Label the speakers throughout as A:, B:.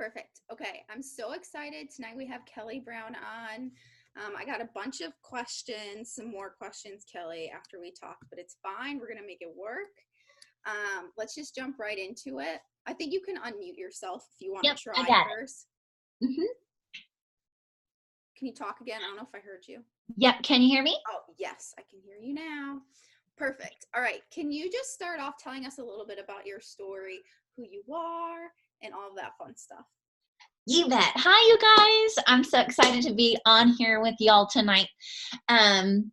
A: Perfect. Okay. I'm so excited. Tonight we have Kellie Brown on. I got a bunch of questions, some more questions, Kellie, after we talk, but it's fine. We're going to make it work. Let's just jump right into it. I think you can unmute yourself if you want to
B: Yep, I
A: try
B: got
A: first.
B: it.
A: Can you talk again? I don't know if I heard you.
B: Yep, can you hear me?
A: Oh, yes, I can hear you now. Perfect. All right. Can you just start off telling us a little bit about your story, who you are, and all of that fun stuff?
B: You bet. Hi, you guys. I'm so excited to be on here with y'all tonight. And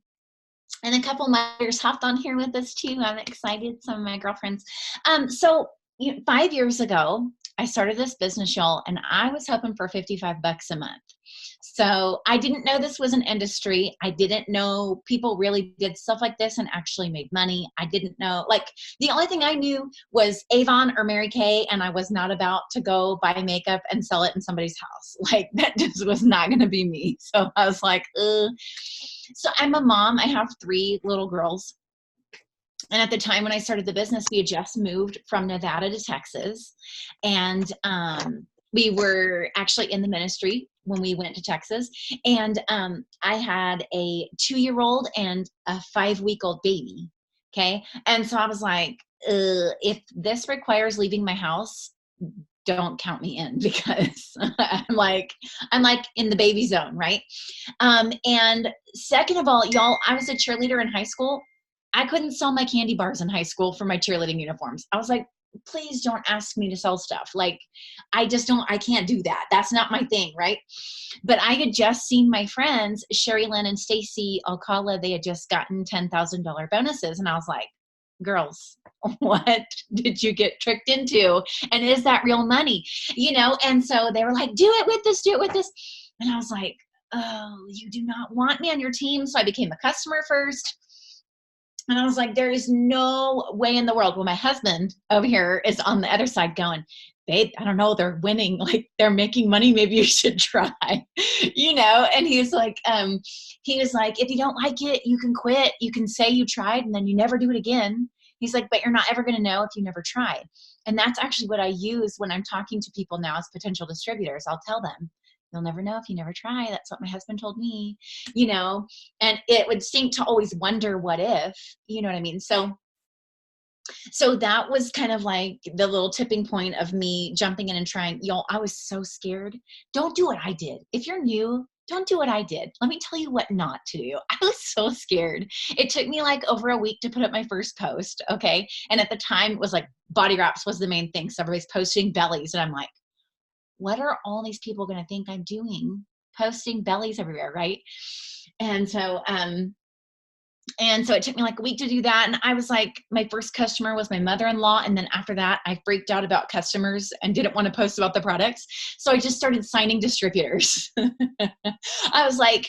B: a couple of my others hopped on here with us too. I'm excited. Some of my girlfriends. So 5 years ago, I started this business, y'all, and I was hoping for $55 a month. So I didn't know this was an industry. I didn't know people really did stuff like this and actually made money. I didn't know, like, the only thing I knew was Avon or Mary Kay, and I was not about to go buy makeup and sell it in somebody's house. Like, that just was not going to be me. So I was like, ugh. So I'm a mom. I have 3 little girls. And at the time when I started the business, we had just moved from Nevada to Texas. And we were actually in the ministry when we went to Texas. And I had a 2-year-old and a 5-week-old baby. Okay. And so I was like, if this requires leaving my house, don't count me in, because I'm like in the baby zone. Right. And second of all, y'all, I was a cheerleader in high school. I couldn't sell my candy bars in high school for my cheerleading uniforms. I was like, please don't ask me to sell stuff. Like, I can't do that. That's not my thing. Right. But I had just seen my friends, Sherry Lynn and Stacy Alcala, they had just gotten $10,000 bonuses. And I was like, girls, what did you get tricked into? And is that real money? And so they were like, do it with this. And I was like, oh, you do not want me on your team. So I became a customer first. And I was like, there is no way in the world. Well, my husband over here is on the other side going, babe, I don't know, they're winning, like, they're making money. Maybe you should try, And he was like, if you don't like it, you can quit. You can say you tried and then you never do it again. He's like, but you're not ever going to know if you never tried. And that's actually what I use when I'm talking to people now as potential distributors. I'll tell them, you'll never know if you never try. That's what my husband told me, and it would seem to always wonder what if, you know what I mean? So that was kind of like the little tipping point of me jumping in and trying. Y'all, I was so scared. Don't do what I did. If you're new, don't do what I did. Let me tell you what not to do. I was so scared. It took me like over a week to put up my first post. Okay. And at the time it was like body wraps was the main thing. So everybody's posting bellies. And I'm like, what are all these people going to think I'm doing? Posting bellies everywhere. Right. And so it took me like a week to do that. And I was like, my first customer was my mother-in-law. And then after that, I freaked out about customers and didn't want to post about the products. So I just started signing distributors. I was like,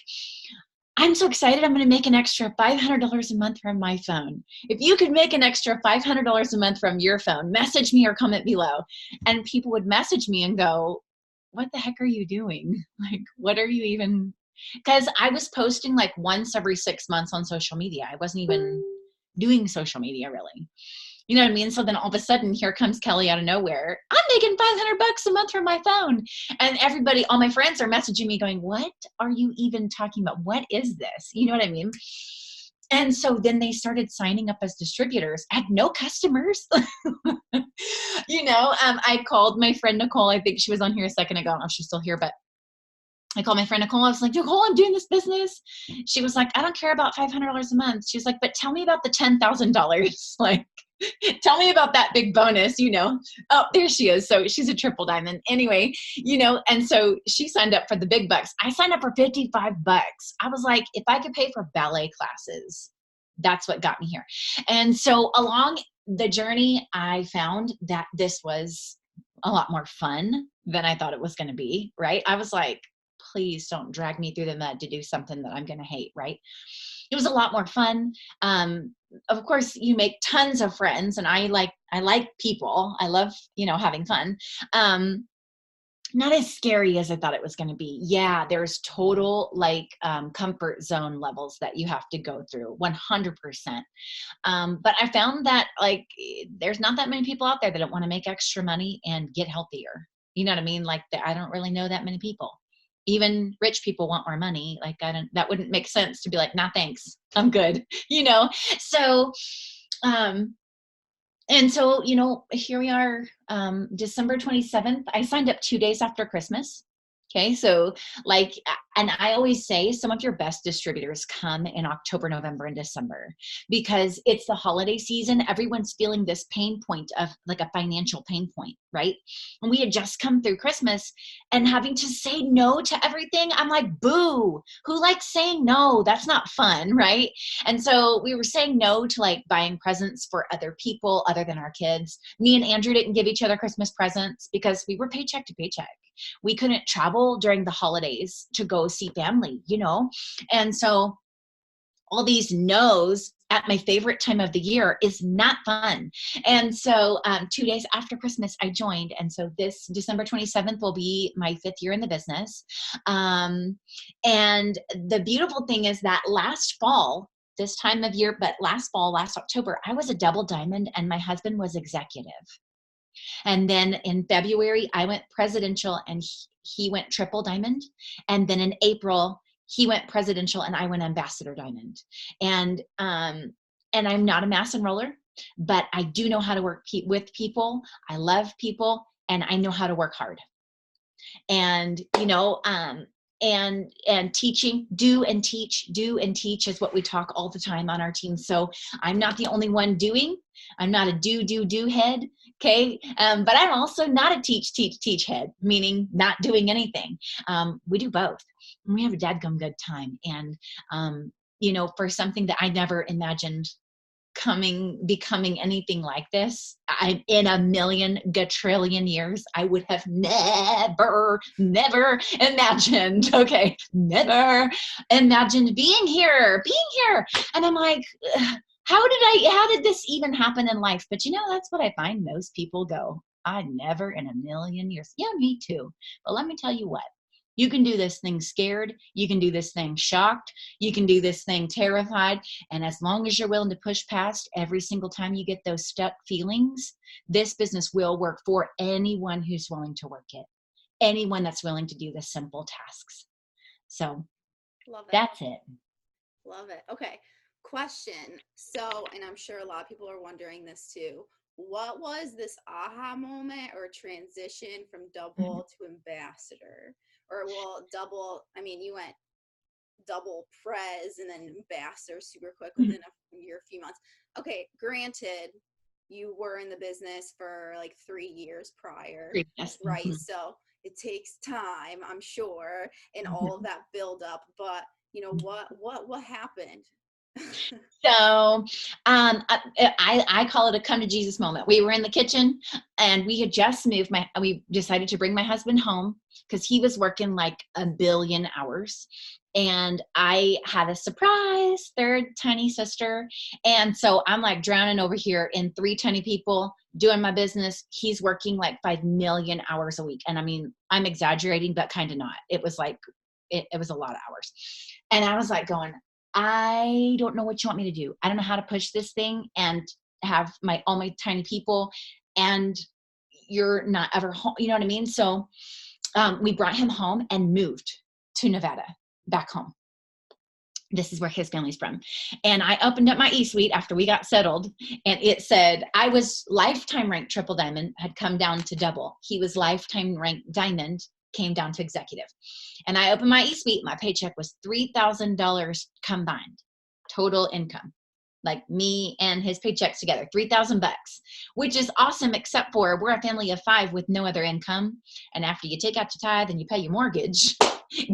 B: I'm so excited. I'm going to make an extra $500 a month from my phone. If you could make an extra $500 a month from your phone, message me or comment below. And people would message me and go, what the heck are you doing? Like, what are you even? Because I was posting like once every 6 months on social media. I wasn't even doing social media really. You know what I mean? So then all of a sudden, here comes Kellie out of nowhere. I'm making $500 a month from my phone. And everybody, all my friends are messaging me going, what are you even talking about? What is this? You know what I mean? And so then they started signing up as distributors. I had no customers. I called my friend Nicole. I think she was on here a second ago. I don't know if she's still here, but I called my friend Nicole. I was like, Nicole, I'm doing this business. She was like, I don't care about $500 a month. She was like, but tell me about the $10,000. Like, tell me about that big bonus, Oh, there she is. So she's a triple diamond. Anyway, and so she signed up for the big bucks. I signed up for $55. I was like, if I could pay for ballet classes, that's what got me here. And so along the journey, I found that this was a lot more fun than I thought it was going to be, right? I was like, please don't drag me through the mud to do something that I'm going to hate, right? It was a lot more fun. Of course, you make tons of friends, and I like people. I love, having fun. Not as scary as I thought it was going to be. Yeah, there's total comfort zone levels that you have to go through, 100%. But I found that there's not that many people out there that don't want to make extra money and get healthier. You know what I mean? Like I don't really know that many people. Even rich people want more money. Like that wouldn't make sense to be like, nah, thanks, I'm good. So, and so, here we are, December 27th. I signed up 2 days after Christmas. Okay. So and I always say some of your best distributors come in October, November, and December, because it's the holiday season. Everyone's feeling this pain point of like a financial pain point, right? And we had just come through Christmas and having to say no to everything. I'm like, boo, who likes saying no? That's not fun, right? And so we were saying no to like buying presents for other people other than our kids. Me and Andrew didn't give each other Christmas presents because we were paycheck to paycheck. We couldn't travel during the holidays to go see family, And so all these no's at my favorite time of the year is not fun. And so 2 days after Christmas, I joined. And so this December 27th will be my 5th year in the business. And the beautiful thing is that last fall, this time of year, but last October, I was a double diamond and my husband was executive. And then in February, I went presidential and he went triple diamond. And then in April, he went presidential and I went ambassador diamond. And I'm not a mass enroller, but I do know how to work with people. I love people and I know how to work hard. And, and teaching, do and teach is what we talk all the time on our team. So I'm not the only one doing. I'm not a do head. Okay. But I'm also not a teach head, meaning not doing anything. We do both. And we have a dadgum good time. And, for something that I never imagined becoming anything like this, in a million gajillion years, I would have never imagined, never imagined being here. And I'm like, how did this even happen in life? But that's what I find most people go, I never in a million years. Yeah, me too. But let me tell you what. You can do this thing scared. You can do this thing shocked. You can do this thing terrified. And as long as you're willing to push past every single time you get those stuck feelings, this business will work for anyone who's willing to work it. Anyone that's willing to do the simple tasks. So that's it.
A: Love it. Okay. Question. So, and I'm sure a lot of people are wondering this too. What was this aha moment or transition from double to ambassador? Or you went double prez and then ambassador super quick within a few months. Okay, granted, you were in the business for like 3 years prior, right? Mm-hmm. So it takes time, I'm sure, and all of that build up. But what happened?
B: So I call it a come to Jesus moment. We were in the kitchen and we had just moved. We decided to bring my husband home because he was working like a billion hours. And I had a surprise third tiny sister. And so I'm like drowning over here in 3 tiny people doing my business. He's working like 5 million hours a week. And I mean, I'm exaggerating, but kind of not. It was like, it was a lot of hours. And I was like going, I don't know what you want me to do. I don't know how to push this thing and have all my tiny people and you're not ever home. You know what I mean? So we brought him home and moved to Nevada, back home. This is where his family's from. And I opened up my e-suite after we got settled and it said, I was lifetime ranked triple diamond, had come down to double. He was lifetime ranked diamond, came down to executive. And I opened my e-suite. My paycheck was $3,000 combined, total income. Like me and his paychecks together, $3,000, which is awesome, except for we're a family of 5 with no other income. And after you take out your tithe and you pay your mortgage,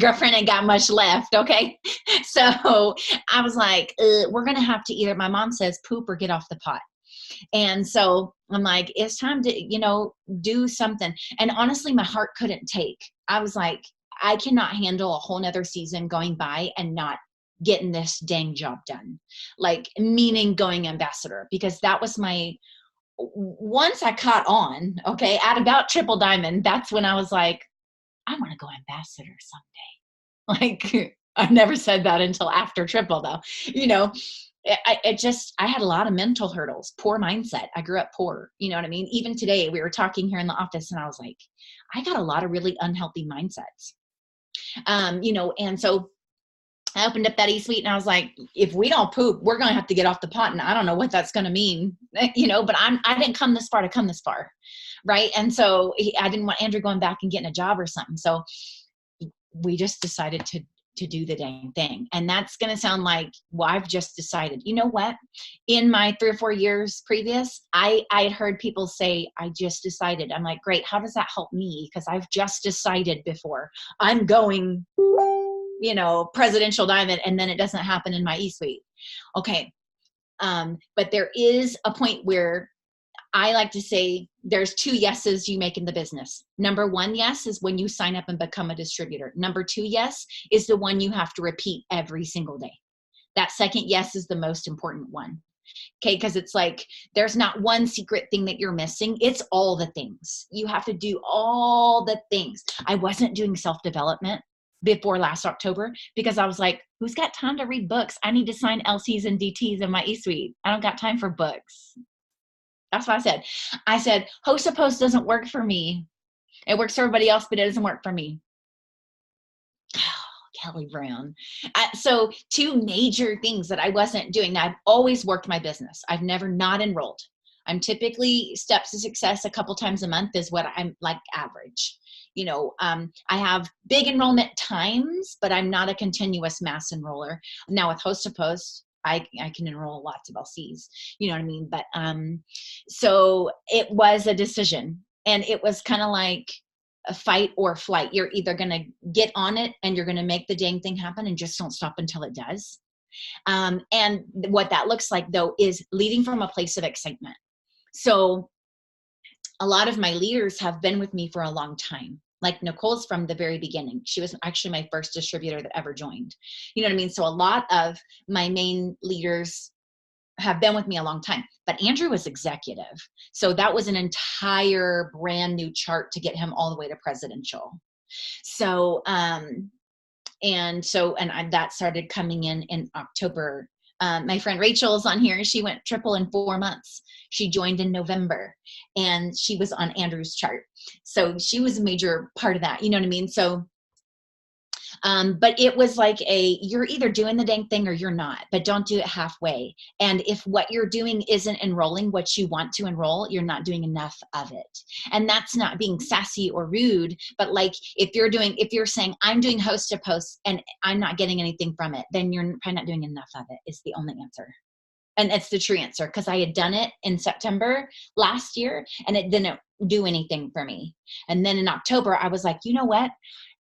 B: girlfriend ain't got much left. Okay. So I was like, we're going to have to either, my mom says, poop or get off the pot. And so I'm like, it's time to, do something. And honestly, my heart couldn't take. I was like, I cannot handle a whole nother season going by and not getting this dang job done. Like, meaning going ambassador, because that was once I caught on, okay, at about triple diamond, that's when I was like, I want to go ambassador someday. Like, I never said that until after triple though, I had a lot of mental hurdles, poor mindset. I grew up poor. You know what I mean? Even today we were talking here in the office and I was like, I got a lot of really unhealthy mindsets. And so I opened up that e-suite and I was like, if we don't poop, we're going to have to get off the pot. And I don't know what that's going to mean, but I didn't come this far to come this far. Right. And so I didn't want Andrew going back and getting a job or something. So we just decided to do the dang thing. And that's going to sound like, well, I've just decided. You know what? In my 3 or 4 years previous, I had heard people say, I just decided. I'm like, great. How does that help me? Because I've just decided before. I'm going, presidential diamond, and then it doesn't happen in my e-suite. Okay. But there is a point where I like to say there's 2 yeses you make in the business. Number 1 yes is when you sign up and become a distributor. Number 2 yes is the one you have to repeat every single day. That second yes is the most important one. Okay, because it's like there's not one secret thing that you're missing. It's all the things. You have to do all the things. I wasn't doing self-development before last October because I was like, who's got time to read books? I need to sign LCs and DTs in my e-suite. I don't got time for books. That's what I said. I said, host a post doesn't work for me. It works for everybody else, but it doesn't work for me. Kellie Brown. So 2 major things that I wasn't doing. Now, I've always worked my business. I've never not enrolled. I'm typically steps to success a couple times a month is what I'm like average. I have big enrollment times, but I'm not a continuous mass enroller. Now with host to post, I can enroll lots of LCs, you know what I mean? But so it was a decision, and it was kind of like a fight or flight. You're either going to get on it and you're going to make the dang thing happen and just don't stop until it does. And what that looks like though is leading from a place of excitement. So a lot of my leaders have been with me for a long time. Like Nicole's from the very beginning. She was actually my first distributor that ever joined. You know what I mean? So a lot of my main leaders have been with me a long time, but Andrew was executive. So that was an entire brand new chart to get him all the way to presidential. So, that started coming in October. My friend Rachel's on here. She went triple in 4 months. She joined in November and she was on Andrew's chart. So she was a major part of that. You know what I mean? So but it was like you're either doing the dang thing or you're not, but don't do it halfway. And if what you're doing isn't enrolling what you want to enroll, you're not doing enough of it. And that's not being sassy or rude, but like if you're saying I'm doing host to post and I'm not getting anything from it, then you're probably not doing enough of it is the only answer. And it's the true answer because I had done it in September last year and it didn't do anything for me. And then in October, I was like, you know what?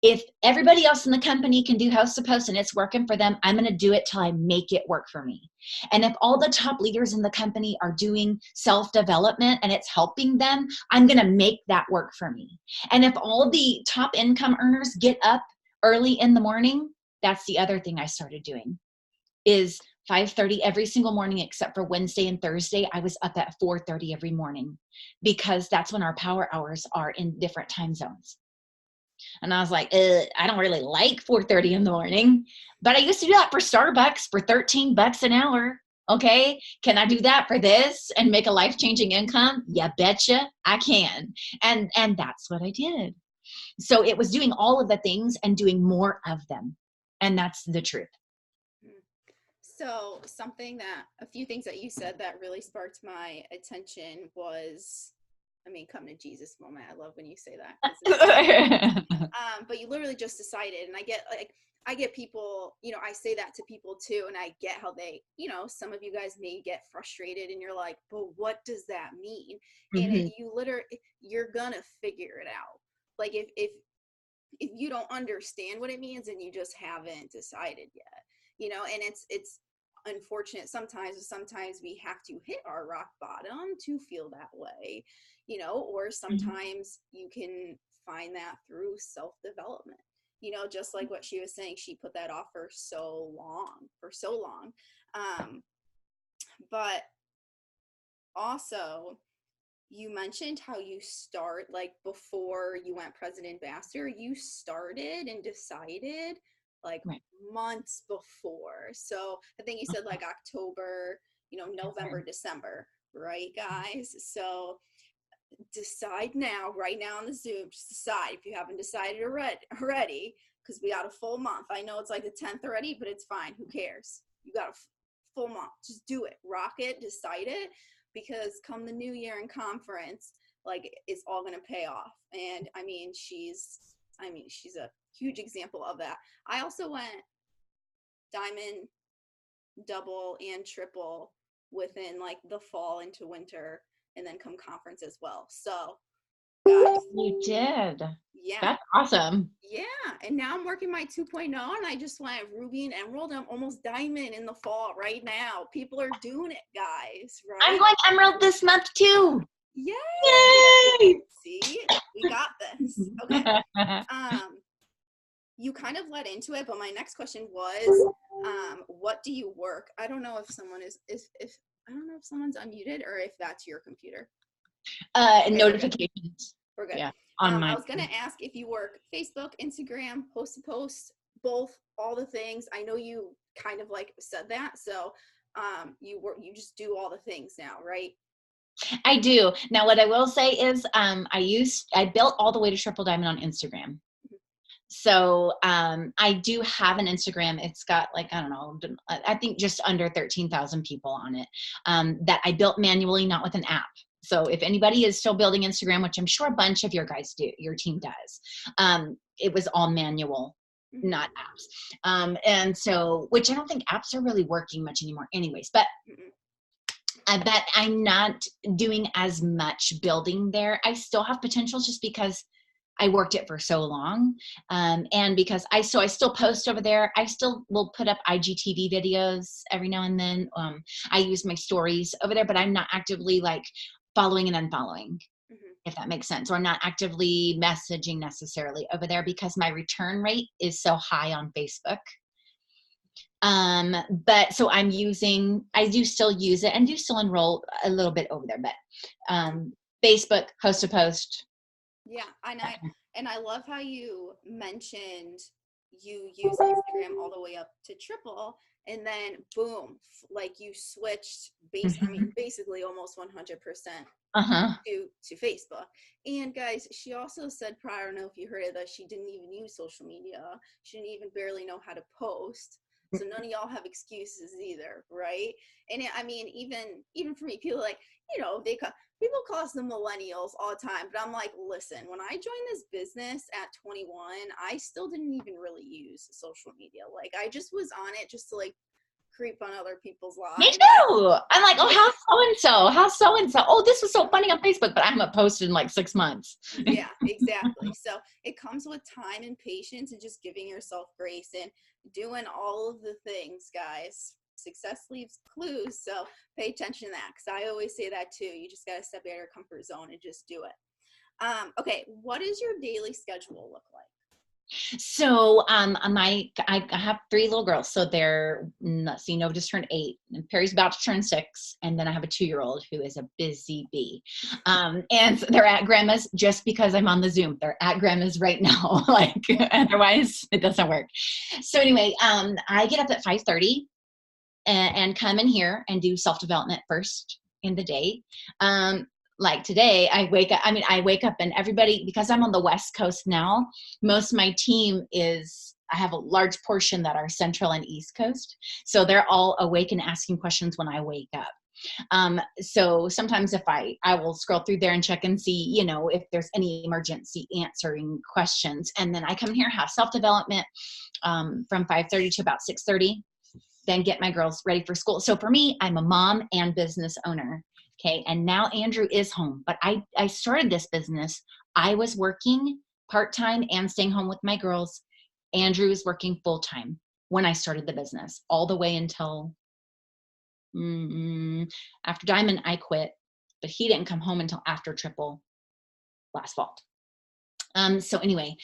B: If everybody else in the company can do host to post and it's working for them, I'm going to do it till I make it work for me. And if all the top leaders in the company are doing self-development and it's helping them, I'm going to make that work for me. And if all the top income earners get up early in the morning, that's the other thing I started doing is 5:30 every single morning except for Wednesday and Thursday. I was up at 4:30 every morning because that's when our power hours are in different time zones. And I was like, I don't really like 4:30 in the morning, but I used to do that for Starbucks for $13 an hour. Okay. Can I do that for this and make a life-changing income? Yeah, betcha I can. And that's what I did. So it was doing all of the things and doing more of them. And that's the truth.
A: So a few things that you said that really sparked my attention was, come to Jesus moment. I love when you say that. But you literally just decided, and I get people, I say that to people too, and I get how they, some of you guys may get frustrated and you're like, but what does that mean? And you're gonna figure it out. Like if you don't understand what it means and you just haven't decided yet, and it's unfortunate sometimes we have to hit our rock bottom to feel that way, or sometimes you can find that through self-development, just like what she was saying, she put that off for so long. But also you mentioned how you start, like before you went president ambassador, you started and decided like
B: Right.
A: months before. So I think you said like October, November, December, right, guys? So decide now, right now on the Zoom, just decide if you haven't decided already, because we got a full month. I know it's like the 10th already, but it's fine. Who cares? You got a full month. Just do it. Rock it. Decide it. Because come the new year in conference, like it's all going to pay off. And she's a huge example of that. I also went diamond, double, and triple within like the fall into winter, and then come conference as well. So guys,
B: You did.
A: yeah,
B: That's awesome.
A: yeah. And now I'm working my 2.0, and I just went ruby and emerald. I'm almost diamond in the fall right now. People are doing it, guys, right?
B: I'm going emerald this month too.
A: Yay!
B: Yay!
A: See, we got this. Okay. You kind of led into it, but my next question was, what do you work? I don't know if someone if I don't know if someone's unmuted or if that's your computer. Okay,
B: Notifications.
A: We're good.
B: Yeah, on
A: I was going to ask if you work Facebook, Instagram, post to post, both, all the things. I know you kind of like said that. So you just do all the things now, right?
B: I do. Now, what I will say is I built all the way to triple diamond on Instagram. So I do have an Instagram. It's got like, I don't know, I think just under 13,000 people on it that I built manually, not with an app. So if anybody is still building Instagram, which I'm sure a bunch of your guys do, your team does, it was all manual, not apps. And so, which I don't think apps are really working much anymore anyways, but I bet I'm not doing as much building there. I still have potential just because I worked it for so long. And because I still post over there. I still will put up IGTV videos every now and then. I use my stories over there, but I'm not actively like following and unfollowing, if that makes sense. Or I'm not actively messaging necessarily over there because my return rate is so high on Facebook. But so I do still use it and do still enroll a little bit over there, but Facebook, post to post.
A: Yeah, and I love how you mentioned you use Instagram all the way up to triple, and then boom, like you switched basically almost 100% to Facebook. And guys, she also said prior, I don't know if you heard it, that she didn't even use social media. She didn't even barely know how to post. So none of y'all have excuses either, right? And even for me, people like, people call us the millennials all the time, but I'm like, listen, when I joined this business at 21, I still didn't even really use social media. Like I just was on it just to like creep on other people's lives.
B: Me too. I'm like, oh, how's so-and-so? How's so-and-so? Oh, this was so funny on Facebook, but I haven't posted in like 6 months.
A: Yeah, exactly. So it comes with time and patience and just giving yourself grace and doing all of the things, guys. Success leaves clues, so pay attention to that, because I always say that too. You just got to step out of your comfort zone and just do it. Okay, what does your daily schedule look like?
B: So I have 3 little girls. So they're, let's see, Nova just turned 8, and Perry's about to turn 6, and then I have a 2-year-old who is a busy bee. And so they're at grandma's just because I'm on the Zoom. They're at grandma's right now. Like otherwise it doesn't work. So anyway, I get up at 5:30 and come in here and do self-development first in the day. Like today I wake up and everybody, because I'm on the West Coast now, most of my team I have a large portion that are Central and East Coast. So they're all awake and asking questions when I wake up. So sometimes if I will scroll through there and check and see, if there's any emergency answering questions. And then I come here, have self-development from 5:30 to about 6:30, then get my girls ready for school. So for me, I'm a mom and business owner. Okay. And now Andrew is home, but I started this business. I was working part-time and staying home with my girls. Andrew was working full-time when I started the business, all the way until after Diamond, I quit, but he didn't come home until after triple last fall. So anyway,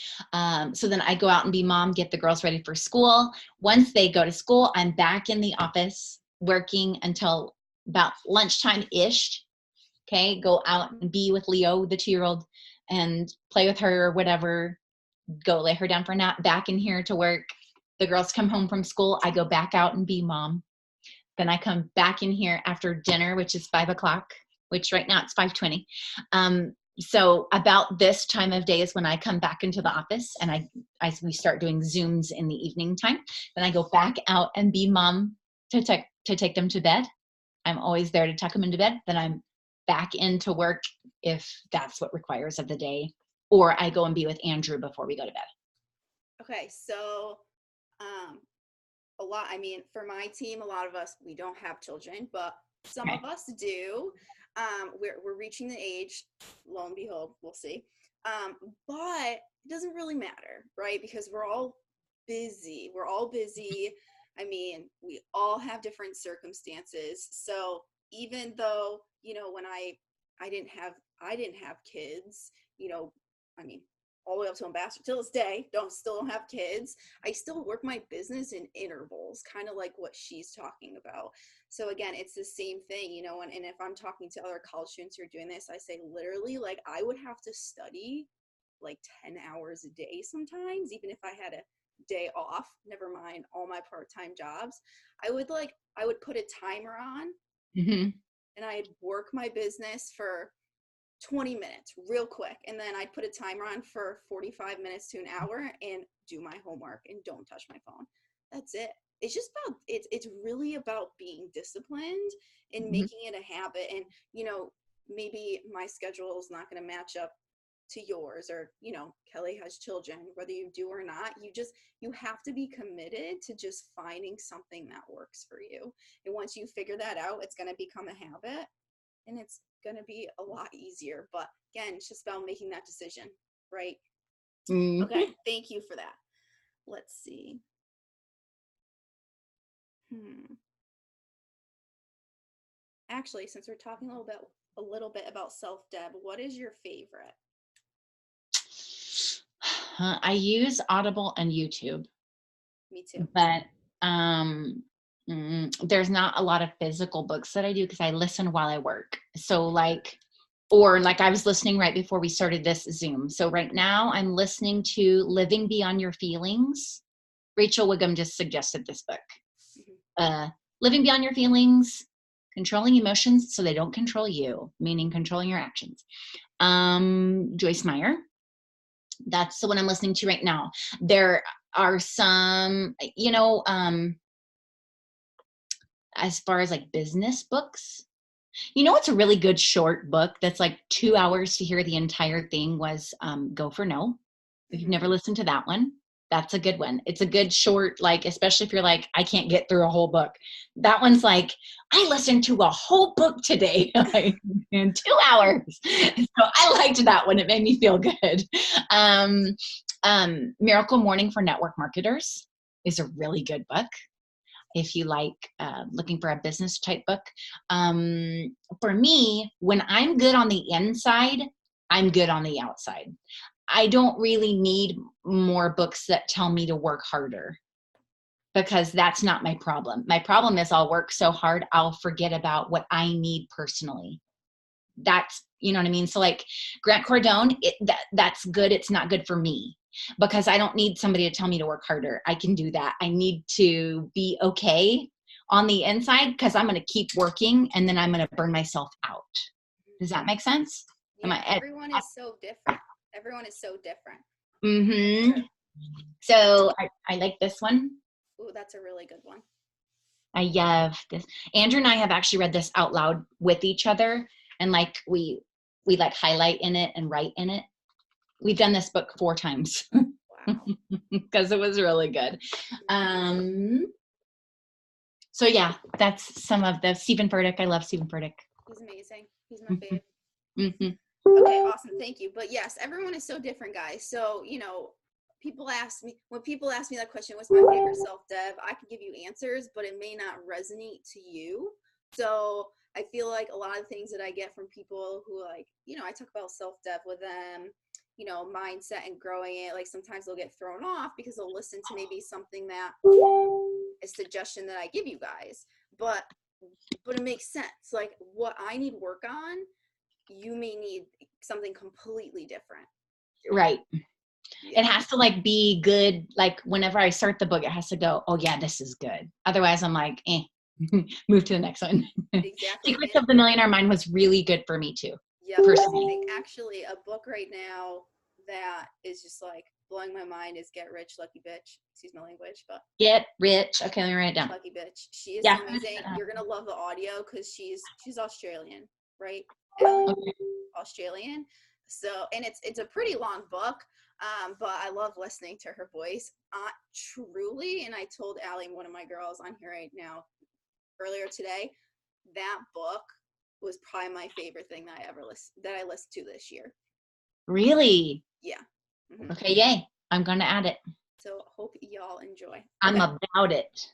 B: so then I go out and be mom, get the girls ready for school. Once they go to school, I'm back in the office working until about lunchtime-ish. Okay, go out and be with Leo, the 2-year-old, and play with her or whatever. Go lay her down for a nap, back in here to work. The girls come home from school. I go back out and be mom. Then I come back in here after dinner, which is 5:00, which right now it's 5:20. So about this time of day is when I come back into the office, and we start doing Zooms in the evening time. Then I go back out and be mom to take them to bed. I'm always there to tuck them into bed. Then I'm back into work if that's what requires of the day, or I go and be with Andrew before we go to bed.
A: Okay, so a lot, I mean, for my team, a lot of us, we don't have children, but some of us do. We're reaching the age, lo and behold, we'll see. But it doesn't really matter, right? Because we're all busy. We're all busy. I mean, we all have different circumstances. So even though, you know, when I didn't have kids, you know, I mean, all the way up to ambassador till this day, still don't have kids. I still work my business in intervals, kind of like what she's talking about. So again, it's the same thing, you know, and if I'm talking to other college students who are doing this, I say literally, like, I would have to study like 10 hours a day sometimes, even if I had a day off, never mind all my part-time jobs. I would put a timer on, and I'd work my business for 20 minutes real quick, and then I'd put a timer on for 45 minutes to an hour and do my homework and don't touch my phone. That's it. It's just about it's really about being disciplined and making it a habit. And you know, maybe my schedule is not going to match up to yours, or you know, Kelly has children, whether you do or not. You have to be committed to just finding something that works for you, and once you figure that out, it's going to become a habit, and it's going to be a lot easier. But again, it's just about making that decision, right? Okay, thank you for that. Let's see. Actually, since we're talking a little bit about self-dev, what is your favorite?
B: I use Audible and YouTube.
A: Me too.
B: But there's not a lot of physical books that I do because I listen while I work. So like I was listening right before we started this Zoom. So right now I'm listening to Living Beyond Your Feelings. Rachel Wiggum just suggested this book. Living Beyond Your Feelings, Controlling Emotions So They Don't Control You, meaning controlling your actions. Joyce Meyer. That's the one I'm listening to right now. There are some, you know, as far as like business books, you know, it's a really good short book that's like 2 hours to hear the entire thing was Go for No. If you've never listened to that one, that's a good one. It's a good short, like, especially if you're like, I can't get through a whole book. That one's like, I listened to a whole book today in 2 hours. So I liked that one. It made me feel good. Miracle Morning for Network Marketers is a really good book. If you like looking for a business type book. For me, when I'm good on the inside, I'm good on the outside. I don't really need more books that tell me to work harder, because that's not my problem. My problem is I'll work so hard, I'll forget about what I need personally. That's, you know what I mean? So like Grant Cardone, that's good. It's not good for me because I don't need somebody to tell me to work harder. I can do that. I need to be okay on the inside because I'm going to keep working and then I'm going to burn myself out. Does that make sense?
A: Yeah, everyone is so different. Everyone is so different.
B: So I like this one.
A: Ooh, that's a really good one.
B: I have this. Andrew and I have actually read this out loud with each other, and like we like highlight in it and write in it. We've done this book 4 times. Wow. Because it was really good. So yeah, that's some of the Stephen Furtick. I love Stephen Furtick.
A: He's amazing. He's my fave. Okay, awesome. Thank you. But yes, everyone is so different, guys. So, you know, when people ask me that question, what's my favorite self-dev? I can give you answers, but it may not resonate to you. So I feel like a lot of things that I get from people who, like, you know, I talk about self-dev with them, you know, mindset and growing it. Like sometimes they'll get thrown off because they'll listen to maybe something that a suggestion that I give you guys, but it makes sense. Like what I need work on, you may need something completely different.
B: Right. It has to like be good. Like whenever I start the book, it has to go, oh yeah, this is good. Otherwise I'm like, move to the next one.
A: Exactly.
B: Secrets of the Millionaire Mind was really good for me too.
A: Yeah, I
B: Personally.
A: think actually a book right now that is just like blowing my mind is Get Rich, Lucky Bitch. Excuse my language, but
B: Get Rich. Okay, let me write it down.
A: Lucky Bitch. She is
B: Yeah.
A: so amazing. You're gonna love the audio because she's Australian, right? Allie?
B: Okay.
A: Australian. So, and it's a pretty long book, but I love listening to her voice. Truly, and I told Allie, one of my girls on here right now, earlier today, that book was probably my favorite thing that I listened to this year.
B: Really?
A: Yeah. Mm-hmm.
B: Okay, yay. I'm gonna add it.
A: So hope y'all enjoy. Okay.
B: I'm about it.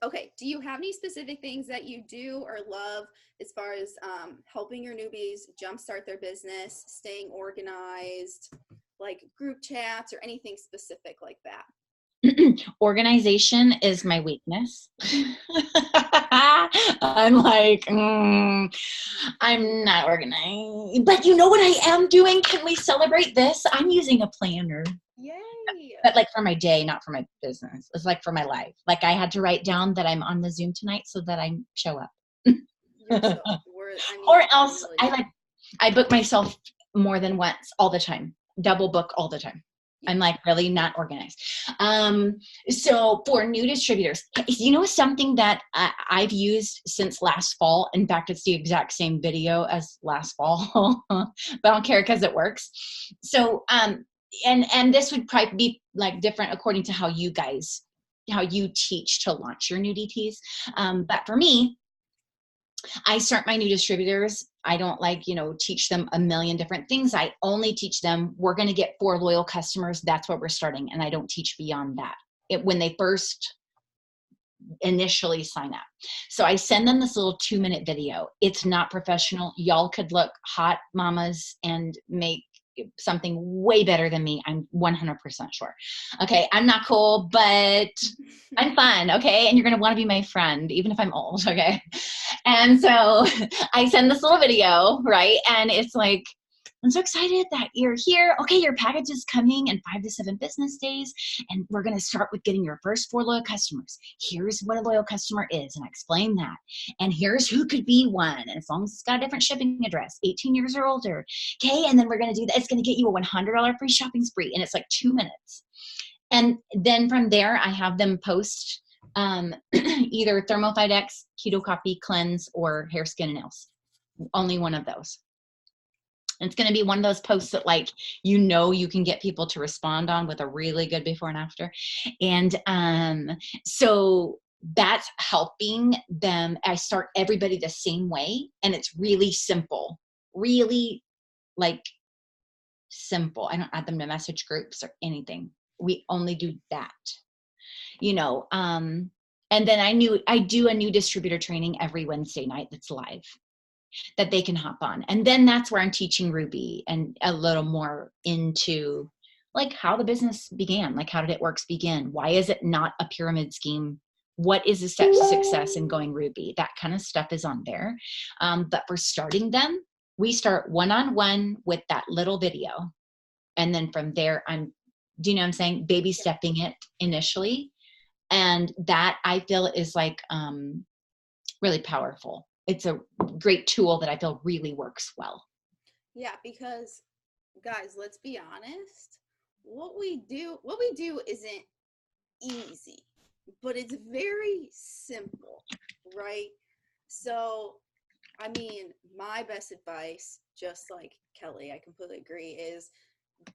A: Okay. Do you have any specific things that you do or love as far as helping your newbies jumpstart their business, staying organized, like group chats or anything specific like that?
B: Organization is my weakness. I'm like, I'm not organized. But you know what I am doing? Can we celebrate this? I'm using a planner.
A: Yay.
B: But like for my day, not for my business. It's like for my life. Like I had to write down that I'm on the Zoom tonight so that I show up. Or else really I book myself more than once all the time. Double book all the time. I'm like really not organized. So for new distributors, you know, something that I've used since last fall. In fact, it's the exact same video as last fall, but I don't care because it works. So, and this would probably be like different according to how you teach to launch your new DTs. But for me, I start my new distributors. I don't teach them a million different things. I only teach them, we're going to get 4 loyal customers. That's what we're starting. And I don't teach beyond that when they first initially sign up. So I send them this little 2-minute video. It's not professional. Y'all could look hot mamas and make something way better than me. I'm 100% sure. Okay. I'm not cool, but I'm fun. Okay. And you're going to want to be my friend, even if I'm old. Okay. And so I send this little video, right? And it's like, I'm so excited that you're here. Okay, your package is coming in 5 to 7 business days. And we're going to start with getting your first 4 loyal customers. Here's what a loyal customer is. And I explain that. And here's who could be one. And as long as it's got a different shipping address, 18 years or older. Okay, and then we're going to do that. It's going to get you a $100 free shopping spree. And it's like 2 minutes. And then from there, I have them post either Thermofide X, Keto Coffee, Cleanse, or Hair, Skin, and Nails. Only one of those. It's going to be one of those posts that you can get people to respond on with a really good before and after. And so that's helping them. I start everybody the same way. And it's really simple, really simple. I don't add them to message groups or anything. We only do that, and then I do a new distributor training every Wednesday night that's live, that they can hop on. And then that's where I'm teaching Ruby and a little more into how the business began, how did it works begin? Why is it not a pyramid scheme? What is the steps to success in going Ruby? That kind of stuff is on there. But for starting them, we start one-on-one with that little video. And then from there, do you know what I'm saying? Baby stepping it initially. And that I feel is really powerful. It's a great tool that I feel really works well.
A: Yeah, because guys, let's be honest. What we do isn't easy, but it's very simple, right? So, I mean, my best advice, just like Kelly, I completely agree, is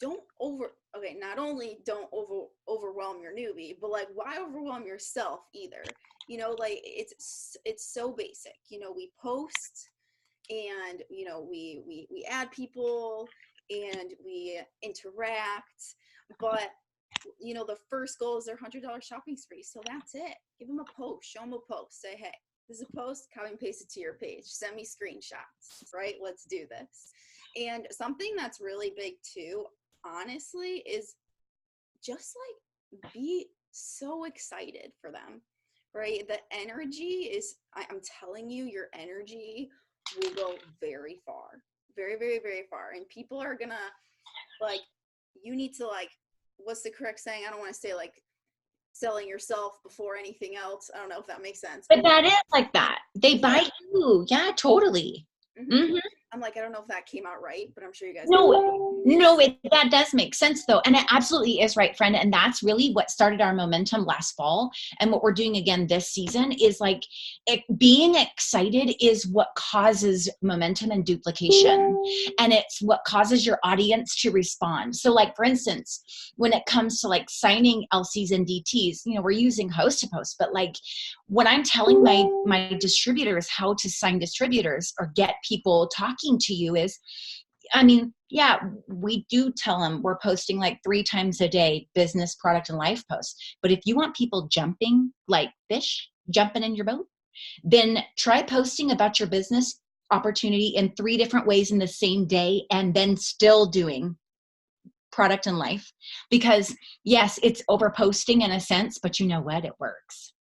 A: not only don't overwhelm your newbie, but why overwhelm yourself either? It's so basic. We post and we add people and we interact, but the first goal is their $100 shopping spree. So that's it. Give them a post, show them a post, say, hey, this is a post, copy and paste it to your page, send me screenshots, right? Let's do this. And something that's really big too, honestly, is just be so excited for them, right? The energy is, I'm telling you, your energy will go very far, very, very, very far. And people are gonna like you need to like, what's the correct saying? I don't want to say like selling yourself before anything else. I don't know if that makes sense.
B: But that is like that. They buy you. Yeah, totally.
A: Mm-hmm. I'm like, I don't know if that came out right, but I'm sure you guys.
B: No, that does make sense though. And it absolutely is right, friend. And that's really what started our momentum last fall. And what we're doing again this season is like being excited is what causes momentum and duplication. And it's what causes your audience to respond. So like, for instance, when it comes to like signing LCs and DTs, you know, we're using host to post, but like when I'm telling my distributors how to sign distributors or get people talking to you is, I mean, yeah, we do tell them we're posting like 3 times a day, business, product, and life posts. But if you want people jumping like fish, jumping in your boat, then try posting about your business opportunity in 3 different ways in the same day and then still doing product and life. Because yes, it's over posting in a sense, but you know what? It works.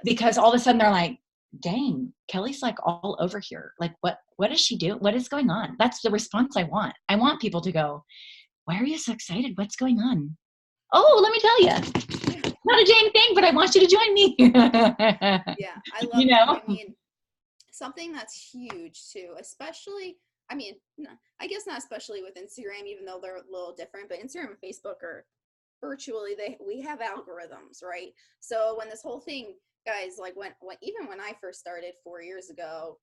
B: Because all of a sudden they're like, dang, Kellie's like all over here. Like, what does she do? What is going on? That's the response I want. I want people to go, why are you so excited? What's going on? Oh, let me tell you, not a dang thing, but I want you to join me.
A: Yeah, I love that. I mean, something that's huge too, especially, I mean, no, I guess not especially with Instagram, even though they're a little different, but Instagram and Facebook are virtually, we have algorithms, right? So when this whole thing, guys, like when even when I first started 4 years ago,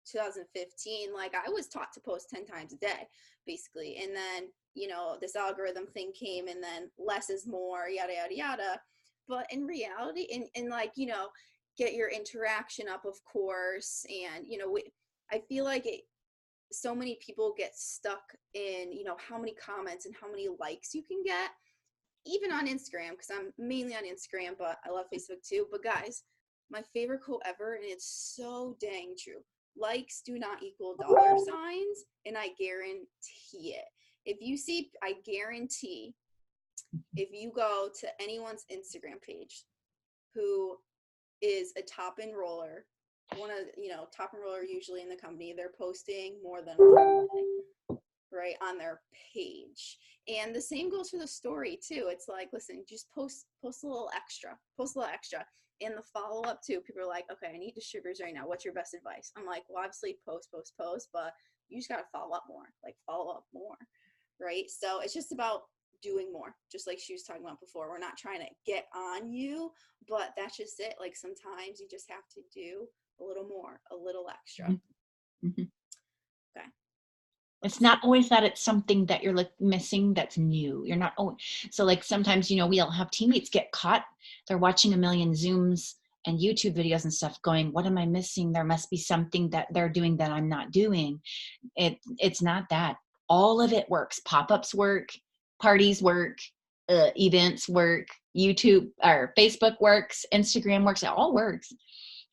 A: 2015, like I was taught to post 10 times a day, basically. And then, you know, this algorithm thing came, and then less is more, yada, yada, yada. But in reality, and like, you know, get your interaction up, of course. And, you know, I feel like so many people get stuck in, you know, how many comments and how many likes you can get, even on Instagram, because I'm mainly on Instagram, but I love Facebook too. But guys, my favorite quote ever, and it's so dang true: likes do not equal dollar signs. And I guarantee it. If you see, I guarantee, if you go to anyone's Instagram page who is a top enroller, one of, you know, top enroller usually in the company, they're posting more than one day, right, on their page. And the same goes for the story too. It's like, listen, just post a little extra, and the follow up too. People are like, okay, I need distributors right now, what's your best advice? I'm like, well, obviously post, but you just got to follow up more, right? So it's just about doing more, just like she was talking about before. We're not trying to get on you, but that's just it. Like sometimes you just have to do a little more, a little extra.
B: Mm-hmm.
A: Okay.
B: It's not always that it's something that you're like missing that's new. You're not always, so like sometimes, you know, we all have teammates get caught. They're watching a million Zooms and YouTube videos and stuff going, what am I missing? There must be something that they're doing that I'm not doing. It's not that. All of it works. Pop-ups work, parties work, events work, YouTube or Facebook works, Instagram works, it all works.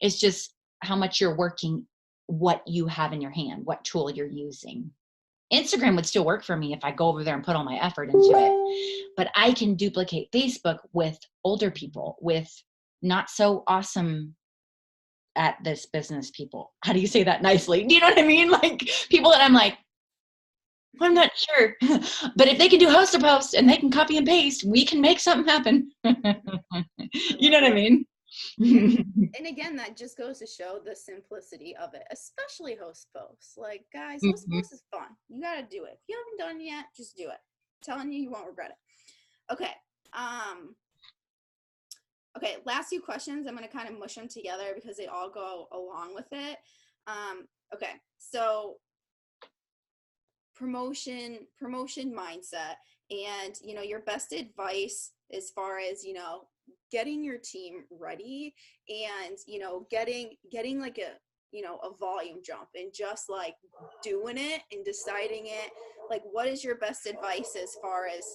B: It's just how much you're working, what you have in your hand, what tool you're using. Instagram would still work for me if I go over there and put all my effort into it. But I can duplicate Facebook with older people, with not so awesome at this business people. How do you say that nicely? Do you know what I mean? Like people that I'm like, I'm not sure. But if they can do host to post and they can copy and paste, we can make something happen. You know what I mean?
A: Yeah. And again, that just goes to show the simplicity of it, especially host posts. Like, guys, host posts is fun. You got to do it. If you haven't done it yet, just do it. I'm telling you, you won't regret it. Okay. Okay, last few questions. I'm going to kind of mush them together because they all go along with it. Okay, so promotion mindset, and, you know, your best advice as far as, you know, getting your team ready, and, you know, getting like a, you know, a volume jump, and just like doing it and deciding it. Like, what is your best advice as far as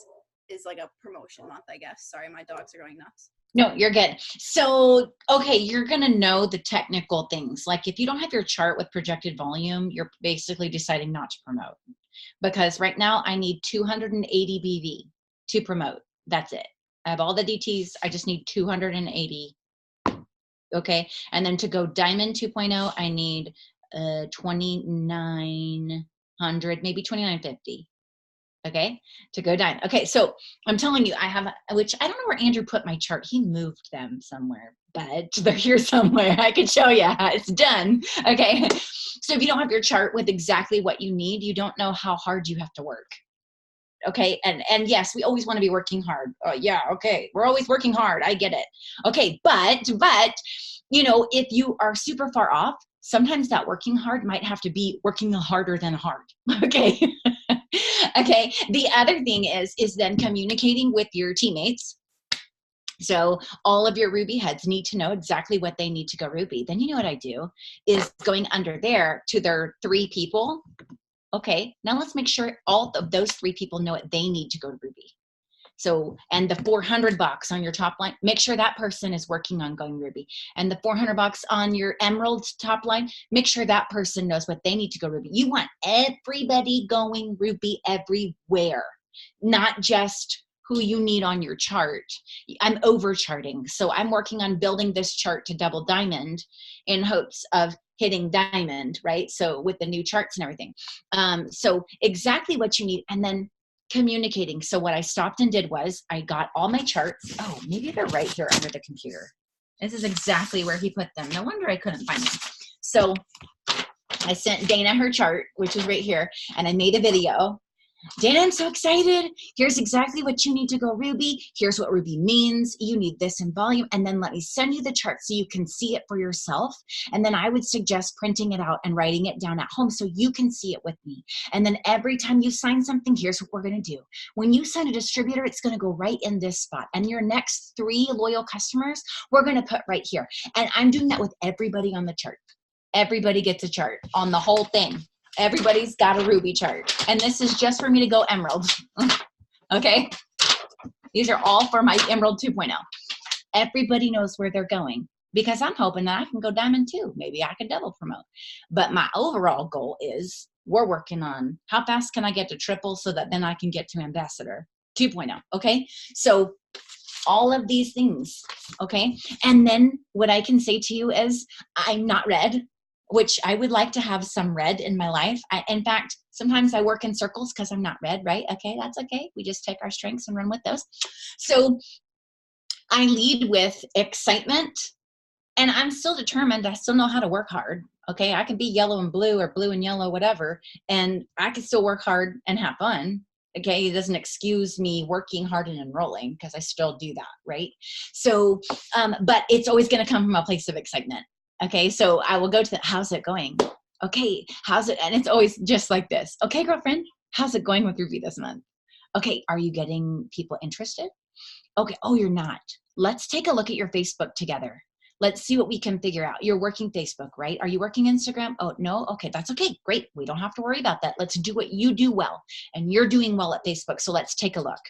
A: is like a promotion month, I guess? Sorry, my dogs are going nuts.
B: No, you're good. So, okay, you're going to know the technical things. Like if you don't have your chart with projected volume, you're basically deciding not to promote. Because right now I need 280 BV to promote. That's it. I have all the DTs. I just need 280. Okay. And then to go Diamond 2.0, I need 2,900, maybe 2,950. Okay, to go diamond. Okay, so I'm telling you, I have, which I don't know where Andrew put my chart. He moved them somewhere, but they're here somewhere. I can show you how it's done. Okay, so if you don't have your chart with exactly what you need, you don't know how hard you have to work. Okay, and yes, we always want to be working hard. Oh yeah, okay, we're always working hard. I get it. Okay, but you know, if you are super far off, sometimes that working hard might have to be working harder than hard. Okay. Okay, the other thing is then communicating with your teammates. So all of your Ruby heads need to know exactly what they need to go Ruby. Then you know what I do is going under there to their 3 people. Okay, now let's make sure all of those 3 people know what they need to go to Ruby. So, and the 400 bucks on your top line, make sure that person is working on going Ruby. And the 400 bucks on your Emerald top line, make sure that person knows what they need to go Ruby. You want everybody going Ruby everywhere, not just who you need on your chart. I'm over charting. So I'm working on building this chart to double diamond in hopes of hitting diamond, right? So with the new charts and everything. So exactly what you need. And then communicating. So what I stopped and did was I got all my charts. Oh, maybe they're right here under the computer. This is exactly where he put them. No wonder I couldn't find them. So I sent Dana her chart, which is right here, and I made a video. Dana, I'm so excited. Here's exactly what you need to go Ruby. Here's what Ruby means. You need this in volume. And then let me send you the chart so you can see it for yourself. And then I would suggest printing it out and writing it down at home so you can see it with me. And then every time you sign something, here's what we're going to do. When you sign a distributor, it's going to go right in this spot. And your next 3 loyal customers, we're going to put right here. And I'm doing that with everybody on the chart. Everybody gets a chart on the whole thing. Everybody's got a Ruby chart. And this is just for me to go Emerald. Okay? These are all for my Emerald 2.0. Everybody knows where they're going because I'm hoping that I can go Diamond too. Maybe I can double promote. But my overall goal is we're working on how fast can I get to triple so that then I can get to Ambassador 2.0. Okay? So all of these things. Okay? And then what I can say to you is I'm not red, which I would like to have some red in my life. In fact, sometimes I work in circles because I'm not red, right? Okay, that's okay. We just take our strengths and run with those. So I lead with excitement, and I'm still determined. I still know how to work hard. Okay, I can be yellow and blue or blue and yellow, whatever, and I can still work hard and have fun. Okay, it doesn't excuse me working hard and enrolling because I still do that, right? So, but it's always going to come from a place of excitement. Okay, so I will go to the, how's it going? Okay, how's it? And it's always just like this. Okay, girlfriend, how's it going with Ruby this month? Okay, are you getting people interested? Okay, oh, you're not. Let's take a look at your Facebook together. Let's see what we can figure out. You're working Facebook, right? Are you working Instagram? Oh, no? Okay, that's okay. Great. We don't have to worry about that. Let's do what you do well. And you're doing well at Facebook, so let's take a look.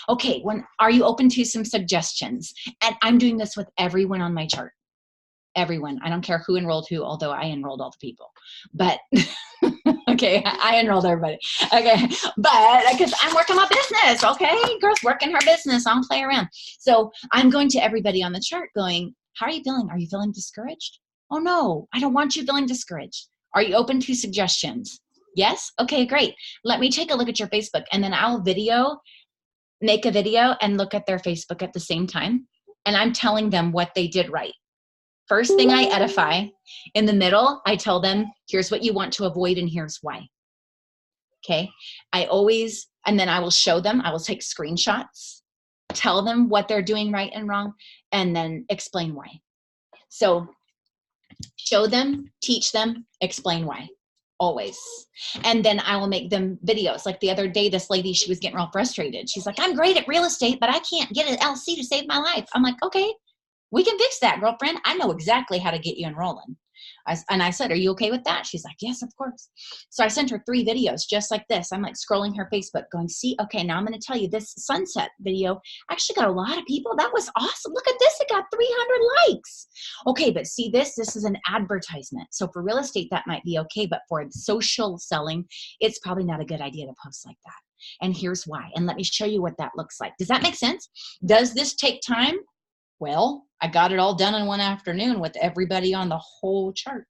B: Okay, are you open to some suggestions? And I'm doing this with everyone on my chart. Everyone. I don't care who enrolled who, although I enrolled all the people. But, okay, I enrolled everybody. Okay, but because I'm working my business, okay? Girl's working her business. I don't play around. So I'm going to everybody on the chart going, how are you feeling? Are you feeling discouraged? Oh, no, I don't want you feeling discouraged. Are you open to suggestions? Yes? Okay, great. Let me take a look at your Facebook, and then I'll make a video and look at their Facebook at the same time. And I'm telling them what they did right. First thing I edify. In the middle, I tell them, here's what you want to avoid and here's why. Okay? And then I will show them, I will take screenshots, tell them what they're doing right and wrong, and then explain why. So show them, teach them, explain why. Always. And then I will make them videos. Like the other day, this lady, she was getting real frustrated. She's like, I'm great at real estate, but I can't get an LC to save my life. I'm like, okay. We can fix that, girlfriend. I know exactly how to get you enrolling. And I said, are you okay with that? She's like, yes, of course. So I sent her 3 videos just like this. I'm like scrolling her Facebook going, see, okay, now I'm going to tell you this sunset video actually got a lot of people. That was awesome. Look at this. It got 300 likes. Okay, but see this is an advertisement. So for real estate, that might be okay. But for social selling, it's probably not a good idea to post like that. And here's why. And let me show you what that looks like. Does that make sense? Does this take time? Well, I got it all done in one afternoon with everybody on the whole chart.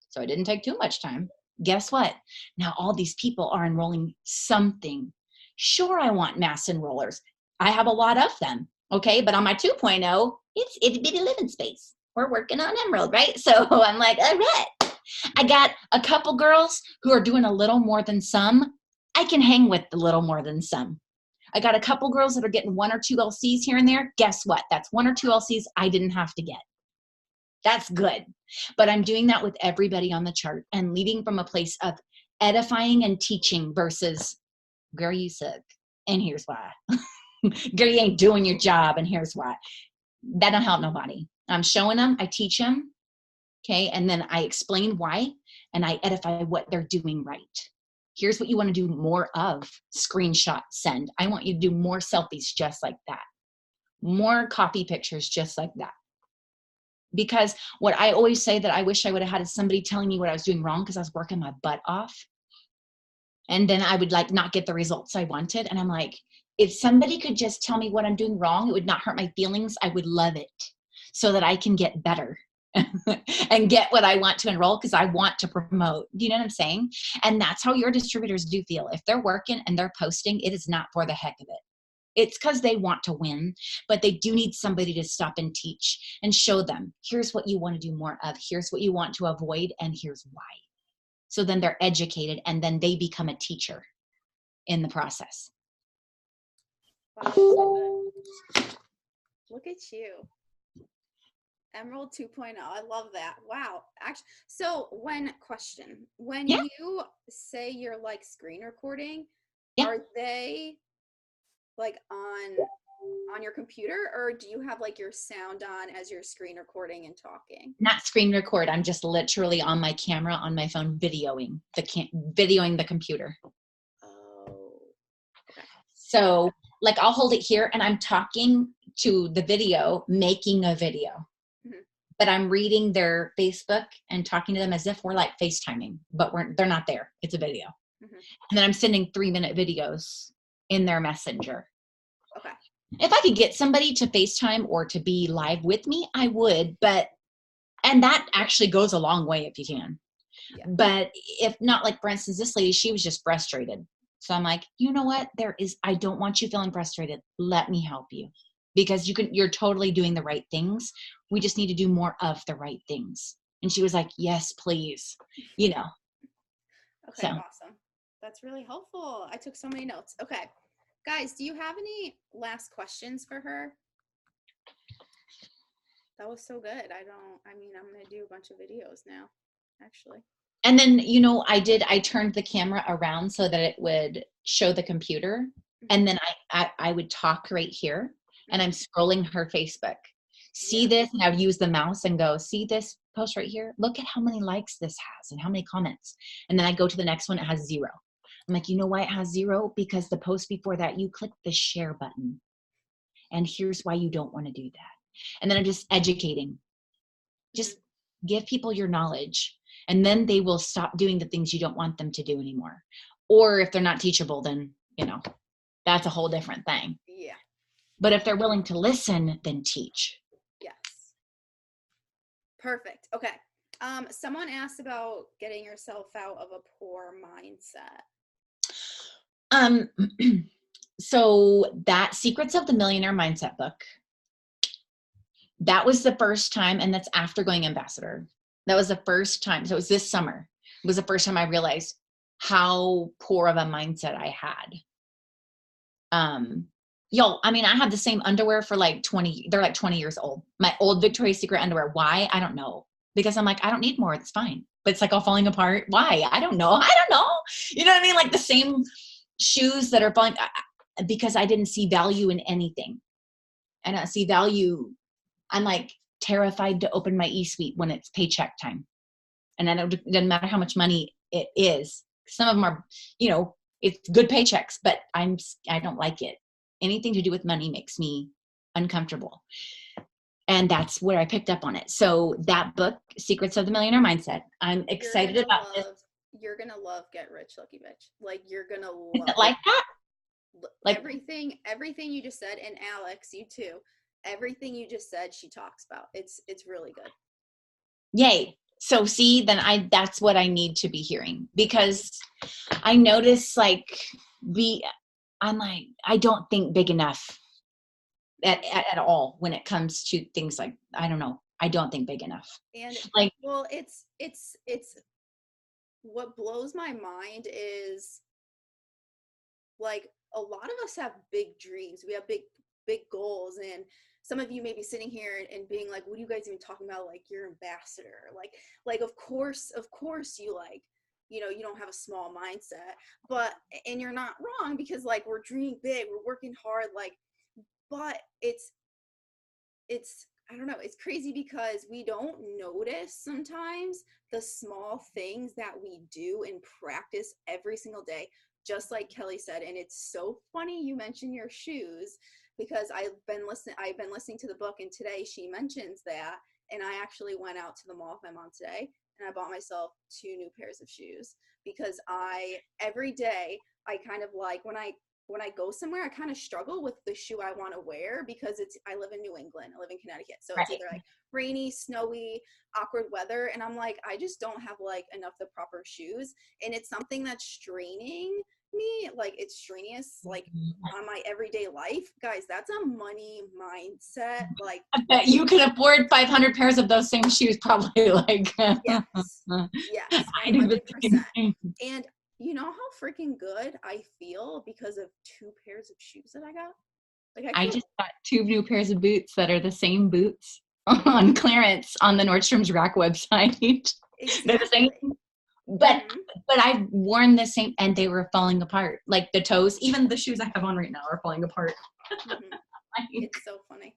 B: So it didn't take too much time. Guess what? Now all these people are enrolling something. Sure, I want mass enrollers. I have a lot of them. Okay. But on my 2.0, it's itty bitty living space. We're working on Emerald, right? So I'm like, all right. I got a couple girls who are doing a little more than some. I can hang with a little more than some. I got a couple girls that are getting 1 or 2 LCs here and there. Guess what? That's 1 or 2 LCs I didn't have to get. That's good. But I'm doing that with everybody on the chart and leading from a place of edifying and teaching versus, girl, you suck. And here's why. Girl, you ain't doing your job. And here's why. That don't help nobody. I'm showing them. I teach them. Okay. And then I explain why, and I edify what they're doing right. Here's what you want to do more of. Screenshot, send. I want you to do more selfies just like that. More copy pictures just like that. Because what I always say that I wish I would have had is somebody telling me what I was doing wrong because I was working my butt off. And then I would like not get the results I wanted. And I'm like, if somebody could just tell me what I'm doing wrong, it would not hurt my feelings. I would love it so that I can get better and get what I want to enroll because I want to promote. Do you know what I'm saying? And that's how your distributors do feel. If they're working and they're posting, it is not for the heck of it. It's because they want to win, but they do need somebody to stop and teach and show them, here's what you want to do more of. Here's what you want to avoid. And here's why. So then they're educated and then they become a teacher in the process.
A: Wow, so good. Look at you. Emerald 2.0. I love that. Wow. Actually, so when
B: Yeah.
A: you say you're like screen recording,
B: Yeah.
A: are they like on your computer, or do you have like your sound on as you're screen recording and talking?
B: Not screen record. I'm just literally on my camera on my phone videoing the computer.
A: Oh. Okay.
B: So like I'll hold it here and I'm talking to the video, making a video. Mm-hmm. But I'm reading their Facebook and talking to them as if we're like FaceTiming, but they're not there. It's a video. Mm-hmm. And then I'm sending 3-minute videos in their messenger.
A: Okay.
B: If I could get somebody to FaceTime or to be live with me, I would, and that actually goes a long way if you can. Yeah. But if not, like for instance, this lady, she was just frustrated. So I'm like, you know what? I don't want you feeling frustrated. Let me help you because you're totally doing the right things. We just need to do more of the right things. And she was like, yes, please, Okay,
A: so. Awesome. That's really helpful. I took so many notes. Okay. Guys, do you have any last questions for her? That was so good. I'm going to do a bunch of videos now, actually.
B: And then, I turned the camera around so that it would show the computer. Mm-hmm. And then I would talk right here, mm-hmm. and I'm scrolling her Facebook. See this, and I would use the mouse and go, see this post right here? Look at how many likes this has and how many comments. And then I go to the next one, it has 0. I'm like, you know why it has 0? Because the post before that, you clicked the share button. And here's why you don't want to do that. And then I'm just educating. Just give people your knowledge. And then they will stop doing the things you don't want them to do anymore. Or if they're not teachable, then, that's a whole different thing.
A: Yeah.
B: But if they're willing to listen, then teach.
A: Yes. Perfect. Okay. Someone asked about getting yourself out of a poor mindset.
B: So that Secrets of the Millionaire Mindset book, that was the first time, and that's after going ambassador. That was the first time. So it was this summer. It was the first time I realized how poor of a mindset I had. I had the same underwear for like 20, they're like 20 years old. My old Victoria's Secret underwear. Why? I don't know. Because I'm like, I don't need more. It's fine. But it's like all falling apart. Why? I don't know. You know what I mean? Like the same shoes that are falling, because I didn't see value in anything. I don't see value. I'm like terrified to open my eSuite when it's paycheck time. And it doesn't matter how much money it is. Some of them are, it's good paychecks, but I don't like it. Anything to do with money makes me uncomfortable. And that's where I picked up on it. So that book, Secrets of the Millionaire Mindset, I'm excited about this.
A: You're going to love Get Rich Lucky Bitch. Like you're going to love
B: it. Like that?
A: Like everything you just said, and Alex, you too, everything you just said, she talks about. It's really good.
B: Yay. So see, then that's what I need to be hearing, because I notice like I'm like, I don't think big enough at all when it comes to things like, I don't know. I don't think big enough.
A: And
B: Like,
A: well, it's what blows my mind is like a lot of us have big dreams. We have big goals, and some of you may be sitting here and being like, what are you guys even talking about? Like, you're ambassador. Like of course you like, you know, you don't have a small mindset, but and you're not wrong, because like we're dreaming big, we're working hard, like, but it's I don't know, it's crazy because we don't notice sometimes the small things that we do and practice every single day, just like Kellie said. And it's so funny you mentioned your shoes, because I've been listening to the book, and today she mentions that, and I actually went out to the mall with my mom today and I bought myself 2 new pairs of shoes, because I every day I kind of like when I go somewhere, I kind of struggle with the shoe I want to wear, because I live in New England, I live in Connecticut. So it's
B: right.
A: either like rainy, snowy, awkward weather. And I'm like, I just don't have like enough of the proper shoes. And it's something that's straining me. Like it's strenuous, like on my everyday life. Guys, that's a money mindset. Like,
B: I bet you can afford 500 pairs of those same shoes, probably. Like,
A: yes, yes,
B: I do the same
A: 100%.
B: thing.
A: And you know how freaking good I feel because of 2 pairs of shoes that I got? Like I
B: I
A: feel
B: just got 2 new pairs of boots that are the same boots on clearance on the Nordstrom's Rack website. They're the same,
A: exactly.
B: but
A: Mm-hmm.
B: I've worn the same, and they were falling apart. Like the toes, even the shoes I have on right now are falling apart.
A: Mm-hmm.
B: like,
A: It's so funny.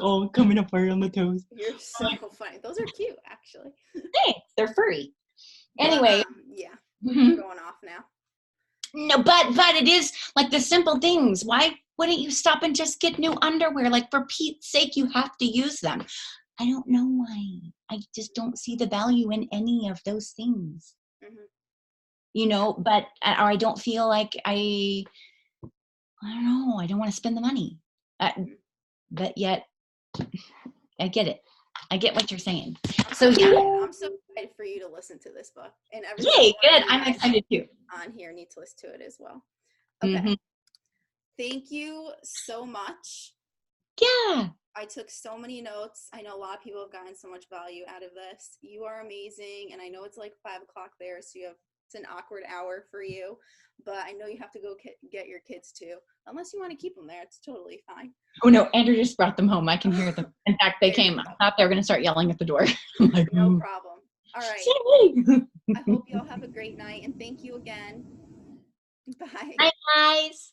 B: all coming apart on the toes.
A: You're so funny. Those are cute, actually.
B: Thanks, they're furry.
A: But
B: Anyway,
A: yeah, we're
B: mhm.
A: going off now.
B: No, but it is like the simple things. Why wouldn't you stop and just get new underwear? Like, for Pete's sake, you have to use them. I don't know why. I just don't see the value in any of those things.
A: Mm-hmm.
B: You know, but or I don't feel like I don't know. I don't want to spend the money.
A: Mm-hmm.
B: But yet, I get it. I get what you're saying.
A: I'm
B: So
A: so
B: yeah,
A: excited. I'm so excited for you to listen to this book, and every single
B: yay,
A: one of
B: good.
A: you
B: I'm
A: guys
B: excited too.
A: on here need to listen to it as well. Okay.
B: Mm-hmm.
A: Thank you so much.
B: Yeah.
A: I took so many notes. I know a lot of people have gotten so much value out of this. You are amazing. And I know it's like 5 o'clock there, so it's an awkward hour for you, but I know you have to go get your kids too. Unless you want to keep them there, it's totally fine.
B: Oh no, Andrew just brought them home. I can hear them. In fact, they
A: There you
B: came. I
A: go.
B: thought they were going to start yelling at the door. I'm like,
A: No problem. All right.
B: yay.
A: I hope you all have a great night, and thank you again. Bye.
B: Bye, guys.